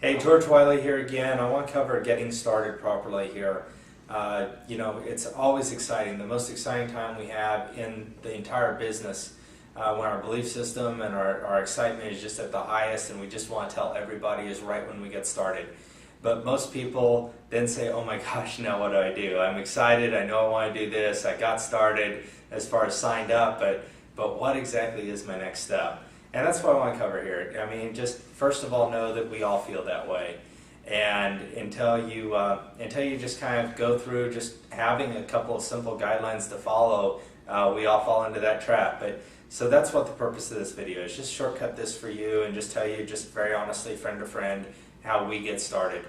Hey, George Wiley here again. I want to cover getting started properly here. It's always exciting, the most exciting time we have in the entire business when our belief system and our excitement is just at the highest, and we just want to tell everybody is right when we get started. But most people then say, oh my gosh, now what do? I'm excited, I know I want to do this, I got started as far as signed up, but what exactly is my next step? And that's what I want to cover here. I mean, just first of all, know that we all feel that way. And until you just kind of go through just having a couple of simple guidelines to follow, we all fall into that trap. So that's what the purpose of this video is. Just shortcut this for you and just tell you just very honestly, friend to friend, how we get started.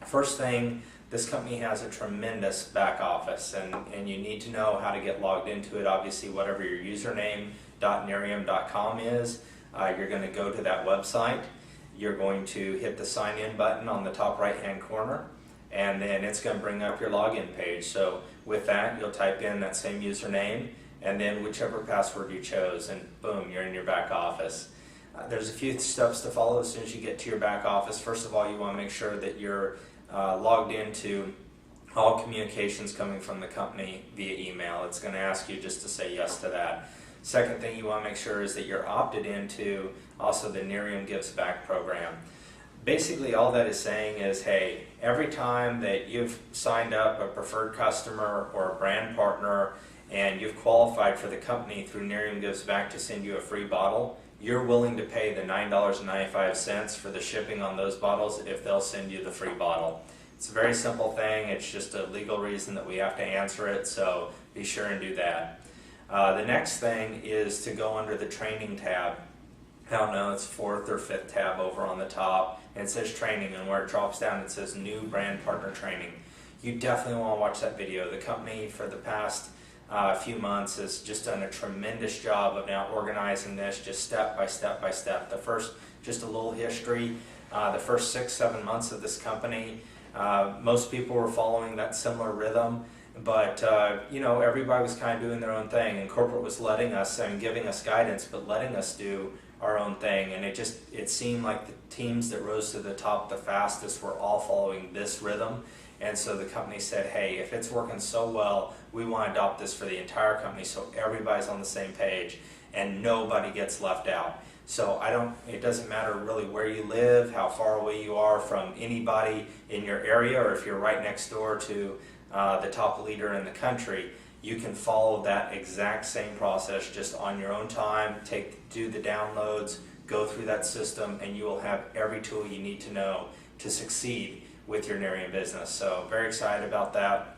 First thing, this company has a tremendous back office, and you need to know how to get logged into it. Obviously, whatever your username.nerium.com is, you're going to go to that website. You're going to hit the sign in button on the top right hand corner, and then it's going to bring up your login page. So with that, you'll type in that same username and then whichever password you chose, and boom, you're in your back office. There's a few steps to follow as soon as you get to your back office. First of all, you want to make sure that you're logged into all communications coming from the company via email. It's going to ask you just to say yes to that. Second thing you want to make sure is that you're opted into also the Nerium Gives Back program. Basically all that is saying is, hey, every time that you've signed up a preferred customer or a brand partner and you've qualified for the company through Nerium Gives Back to send you a free bottle, you're willing to pay the $9.95 for the shipping on those bottles if they'll send you the free bottle. It's a very simple thing. It's just a legal reason that we have to answer it, so be sure and do that. The next thing is to go under the training tab. I don't know, it's fourth or fifth tab over on the top, and it says training, and where it drops down it says new brand partner training. You definitely want to watch that video. The company for the past few months has just done a tremendous job of now organizing this just step by step by step. The first, just a little history, the first 6-7 months of this company, most people were following that similar rhythm, but everybody was kind of doing their own thing, and corporate was letting us and giving us guidance, but letting us do our own thing. And it seemed like the teams that rose to the top the fastest were all following this rhythm. And so the company said, hey, if it's working so well, we want to adopt this for the entire company so everybody's on the same page and nobody gets left out. So it doesn't matter really where you live, how far away you are from anybody in your area, or if you're right next door to the top leader in the country, you can follow that exact same process just on your own time, do the downloads, go through that system, and you will have every tool you need to know to succeed with your Nerium business. So very excited about that.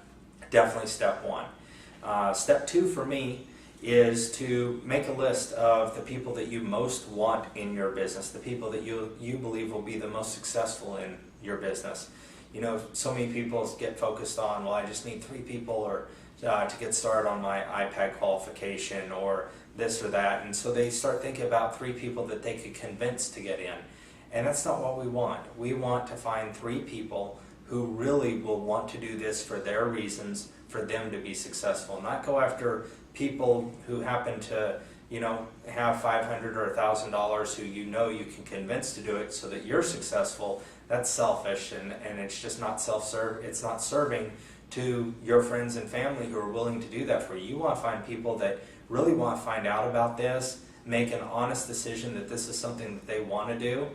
Definitely step one. Step two for me is to make a list of the people that you most want in your business, the people that you believe will be the most successful in your business. You know, so many people get focused on, well, I just need 3 people or to get started on my iPad qualification or this or that, and so they start thinking about 3 people that they could convince to get in. And that's not what we want. We want to find 3 people who really will want to do this for their reasons, for them to be successful. Not go after people who happen to, have $500 or $1,000 who you can convince to do it so that you're successful. That's selfish, and it's just not it's not serving to your friends and family who are willing to do that for you. You want to find people that really want to find out about this, make an honest decision that this is something that they want to do,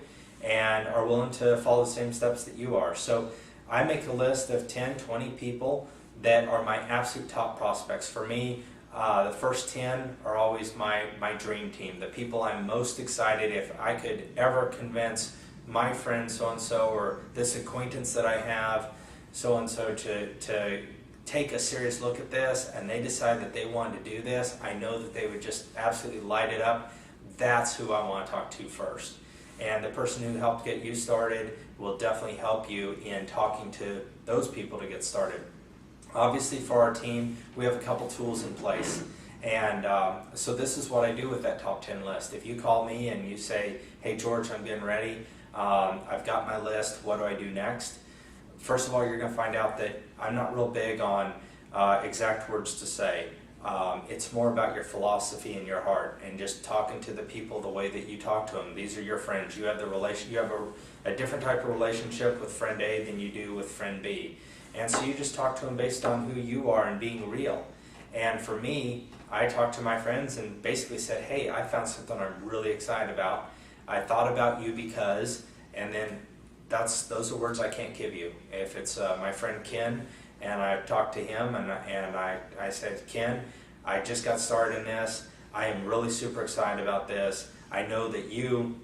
and are willing to follow the same steps that you are. So I make a list of 10, 20 people that are my absolute top prospects. For me, the first 10 are always my dream team, the people I'm most excited if I could ever convince my friend so-and-so or this acquaintance that I have so-and-so to take a serious look at this, and they decide that they want to do this. I know that they would just absolutely light it up. That's who I want to talk to first. And the person who helped get you started will definitely help you in talking to those people to get started. Obviously for our team, we have a couple tools in place. And so this is what I do with that top 10 list. If you call me and you say, hey George, I'm getting ready, I've got my list, what do I do next? First of all, you're going to find out that I'm not real big on exact words to say. It's more about your philosophy and your heart, and just talking to the people the way that you talk to them. These are your friends. You have a different type of relationship with friend A than you do with friend B. And so you just talk to them based on who you are and being real. And for me, I talked to my friends and basically said, hey, I found something I'm really excited about. I thought about you because, and then those are words I can't give you. If it's my friend Ken, and I talked to him and I said, Ken, I just got started in this. I am really super excited about this. I know that you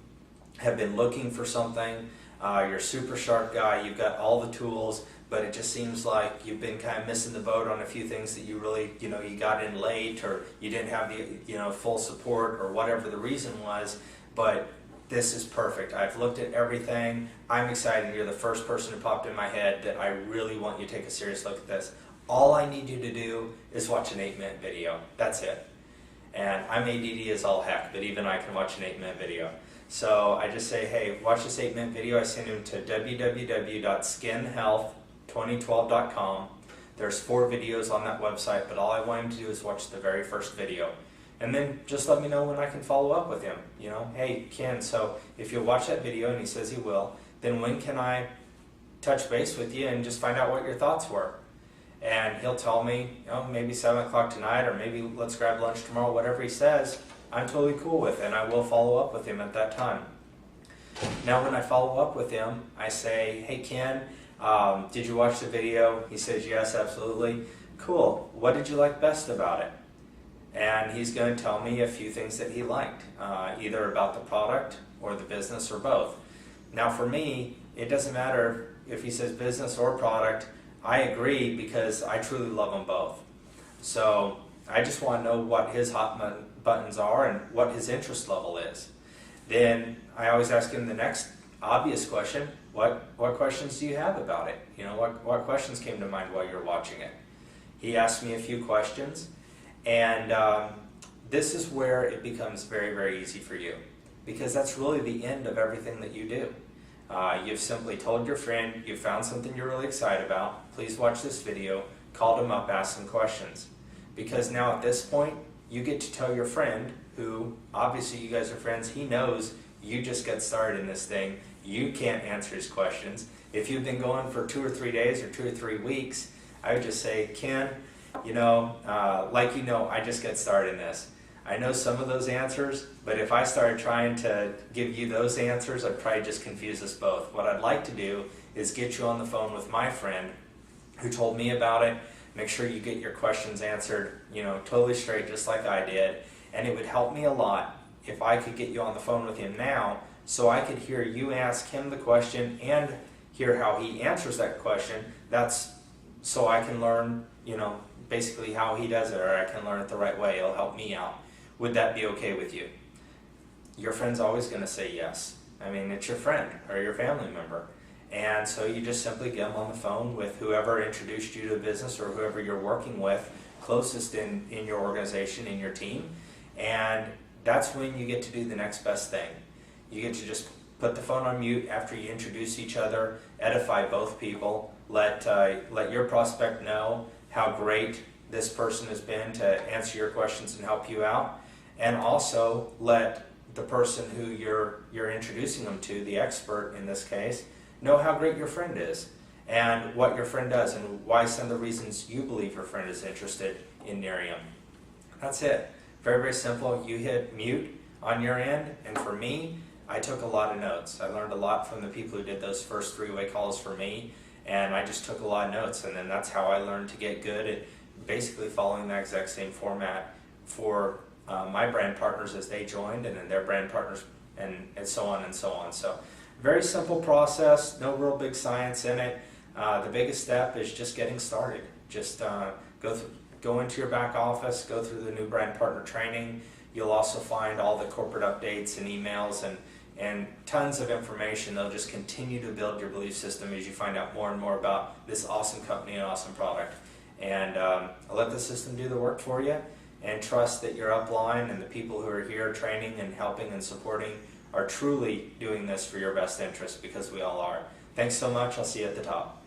have been looking for something. You're a super sharp guy. You've got all the tools, but it just seems like you've been kind of missing the boat on a few things that you really, you got in late, or you didn't have the, full support, or whatever the reason was. But this is perfect. I've looked at everything. I'm excited. You're the first person who popped in my head that I really want you to take a serious look at this. All I need you to do is watch an 8-minute video. That's it. And I'm ADD as all heck, but even I can watch an 8-minute video. So I just say, hey, watch this 8-minute video. I send him to www.skinhealth2012.com. There's 4 videos on that website, but all I want him to do is watch the very first video. And then just let me know when I can follow up with him. Hey, Ken, so if you'll watch that video, and he says he will, then when can I touch base with you and just find out what your thoughts were? And he'll tell me, maybe 7 o'clock tonight, or maybe let's grab lunch tomorrow, whatever he says, I'm totally cool with, and I will follow up with him at that time. Now when I follow up with him, I say, hey Ken, did you watch the video? He says, yes, absolutely. Cool. What did you like best about it? And he's going to tell me a few things that he liked, either about the product or the business or both. Now for me, it doesn't matter if he says business or product. I agree because I truly love them both. So I just want to know what his hot buttons are and what his interest level is. Then I always ask him the next obvious question, what questions do you have about it? What questions came to mind while you were watching it? He asked me a few questions. And this is where it becomes very, very easy for you, because that's really the end of everything that you do. You've simply told your friend you found something you're really excited about. Please watch this video. Called him up, asked some questions. Because now at this point, you get to tell your friend, who obviously you guys are friends, he knows you just got started in this thing. You can't answer his questions. If you've been going for 2 or 3 days or 2 or 3 weeks, I would just say, Ken, I just got started in this. I know some of those answers, but if I started trying to give you those answers, I'd probably just confuse us both. What I'd like to do is get you on the phone with my friend who told me about it, make sure you get your questions answered, totally straight, just like I did. And it would help me a lot if I could get you on the phone with him now, so I could hear you ask him the question and hear how he answers that question. That's so I can learn, basically how he does it, or I can learn it the right way. It'll help me out. Would that be okay with you? Your friend's always going to say yes. I mean, it's your friend or your family member. And so you just simply get them on the phone with whoever introduced you to the business, or whoever you're working with closest in your organization, in your team. And that's when you get to do the next best thing. You get to just put the phone on mute after you introduce each other, edify both people, let your prospect know how great this person has been to answer your questions and help you out, and also let the person who you're introducing them to, the expert in this case, know how great your friend is and what your friend does and why some of the reasons you believe your friend is interested in Nerium. That's it. Very, very simple. You hit mute on your end, and for me, I took a lot of notes. I learned a lot from the people who did those first 3-way calls for me, and I just took a lot of notes, and then that's how I learned to get good at basically following that exact same format for my brand partners as they joined, and then their brand partners, and so on and so on. So very simple process, no real big science in it. The biggest step is just getting started. Just go into your back office, go through the new brand partner training. You'll also find all the corporate updates and emails and tons of information. They'll just continue to build your belief system as you find out more and more about this awesome company and awesome product. And let the system do the work for you, and trust that your upline and the people who are here training and helping and supporting are truly doing this for your best interest, because we all are. Thanks so much. I'll see you at the top.